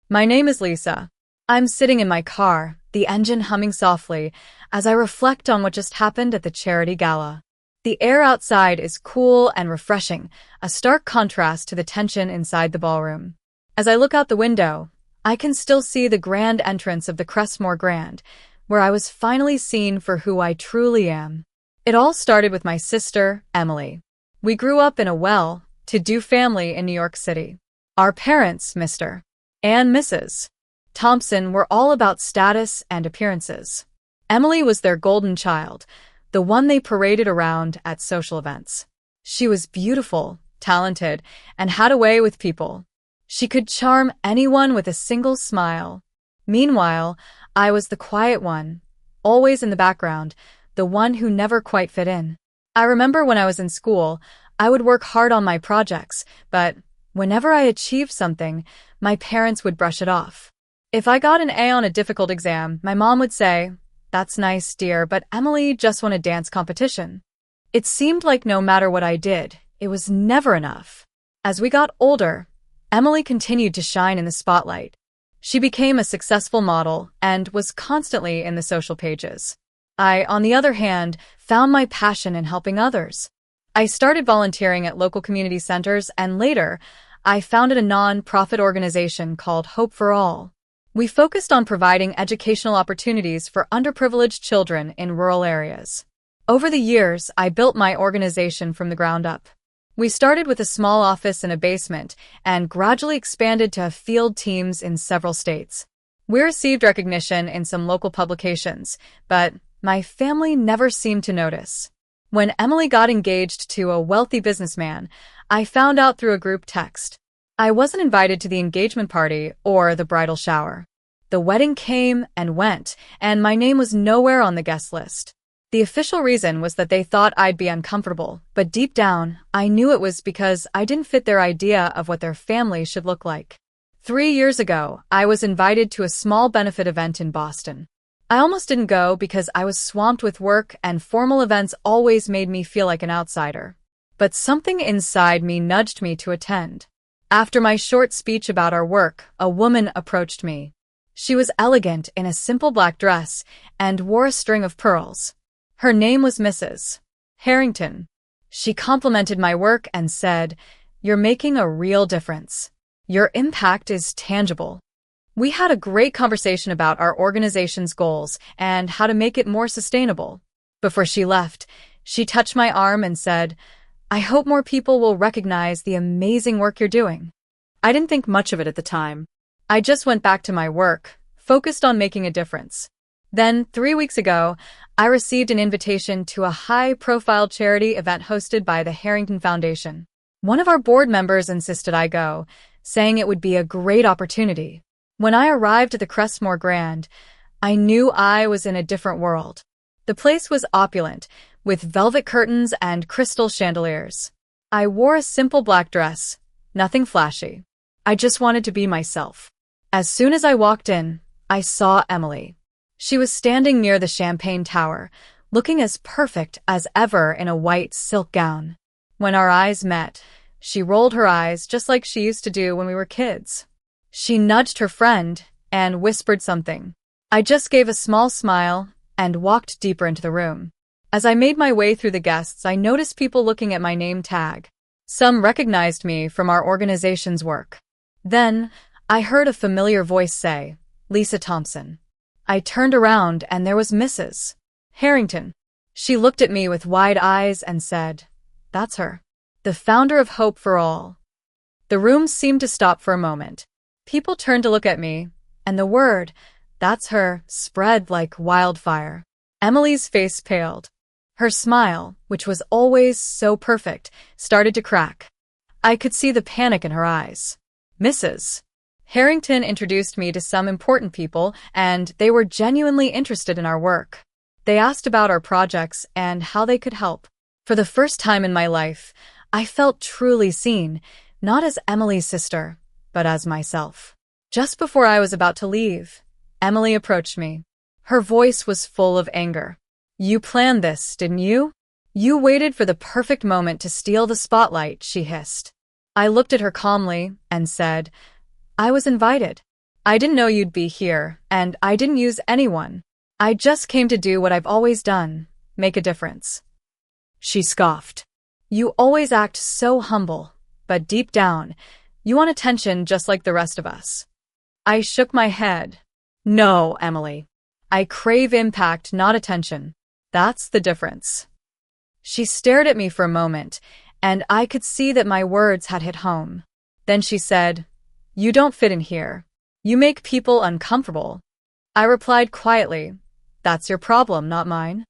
My name is Lisa. I'm sitting in my car, the engine humming softly, as I reflect on what just happened at the charity gala. The air outside is cool and refreshing, a stark contrast to the tension inside the ballroom. As I look out the window, I can still see the grand entrance of the Crestmore Grand, where I was finally seen for who I truly am. It all started with my sister, Emily. We grew up in a well-to-do family in New York City. Our parents, Mr. and Mrs. Thompson, were all about status and appearances. Emily was their golden child, the one they paraded around at social events. She was beautiful, talented, and had a way with people. She could charm anyone with a single smile. Meanwhile, I was the quiet one, always in the background, the one who never quite fit in. I remember when I was in school, I would work hard on my projects, but whenever I achieved something, my parents would brush it off. If I got an A on a difficult exam, my mom would say, "That's nice, dear, but Emily just won a dance competition." It seemed like no matter what I did, it was never enough. As we got older, Emily continued to shine in the spotlight. She became a successful model and was constantly in the social pages. I, on the other hand, found my passion in helping others. I started volunteering at local community centers, and later, I founded a non-profit organization called Hope for All. We focused on providing educational opportunities for underprivileged children in rural areas. Over the years, I built my organization from the ground up. We started with a small office in a basement and gradually expanded to field teams in several states. We received recognition in some local publications, but my family never seemed to notice. When Emily got engaged to a wealthy businessman, I found out through a group text. I wasn't invited to the engagement party or the bridal shower. The wedding came and went, and my name was nowhere on the guest list. The official reason was that they thought I'd be uncomfortable, but deep down, I knew it was because I didn't fit their idea of what their family should look like. 3 years ago, I was invited to a small benefit event in Boston. I almost didn't go because I was swamped with work, and formal events always made me feel like an outsider. But something inside me nudged me to attend. After my short speech about our work, a woman approached me. She was elegant in a simple black dress and wore a string of pearls. Her name was Mrs. Harrington. She complimented my work and said, "You're making a real difference. Your impact is tangible." We had a great conversation about our organization's goals and how to make it more sustainable. Before she left, she touched my arm and said, "I hope more people will recognize the amazing work you're doing." I didn't think much of it at the time. I just went back to my work, focused on making a difference. Then, 3 weeks ago, I received an invitation to a high-profile charity event hosted by the Harrington Foundation. One of our board members insisted I go, saying it would be a great opportunity. When I arrived at the Crestmore Grand, I knew I was in a different world. The place was opulent, with velvet curtains and crystal chandeliers. I wore a simple black dress, nothing flashy. I just wanted to be myself. As soon as I walked in, I saw Emily. She was standing near the champagne tower, looking as perfect as ever in a white silk gown. When our eyes met, she rolled her eyes just like she used to do when we were kids. She nudged her friend and whispered something. I just gave a small smile and walked deeper into the room. As I made my way through the guests, I noticed people looking at my name tag. Some recognized me from our organization's work. Then, I heard a familiar voice say, "Lisa Thompson." I turned around and there was Mrs. Harrington. She looked at me with wide eyes and said, "That's her. The founder of Hope for All." The room seemed to stop for a moment. People turned to look at me, and the word, "That's her," spread like wildfire. Emily's face paled. Her smile, which was always so perfect, started to crack. I could see the panic in her eyes. Mrs. Harrington introduced me to some important people, and they were genuinely interested in our work. They asked about our projects and how they could help. For the first time in my life, I felt truly seen, not as Emily's sister, but as myself. Just before I was about to leave, Emily approached me. Her voice was full of anger. "You planned this, didn't you? You waited for the perfect moment to steal the spotlight," she hissed. I looked at her calmly and said, "I was invited. I didn't know you'd be here, and I didn't use anyone. I just came to do what I've always done, make a difference. She scoffed. You always act so humble, but deep down, you want attention just like the rest of us. I shook my head. No, Emily. I crave impact, not attention. That's the difference. She stared at me for a moment, and I could see that my words had hit home. Then she said, You don't fit in here. You make people uncomfortable. I replied quietly, That's your problem, not mine.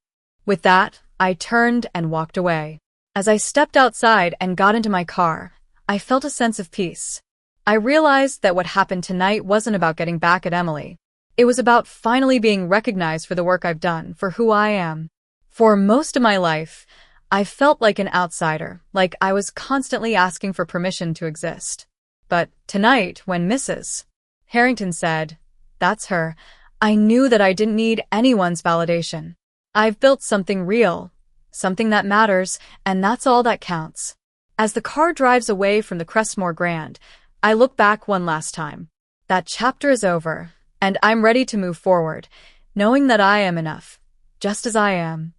With that, I turned and walked away. As I stepped outside and got into my car, I felt a sense of peace. I realized that what happened tonight wasn't about getting back at Emily. It was about finally being recognized for the work I've done, for who I am. For most of my life, I felt like an outsider, like I was constantly asking for permission to exist. But tonight, when Mrs. Harrington said, That's her, I knew that I didn't need anyone's validation. I've built something real, something that matters, and that's all that counts. As the car drives away from the Crestmore Grand, I look back one last time. That chapter is over, and I'm ready to move forward, knowing that I am enough, just as I am.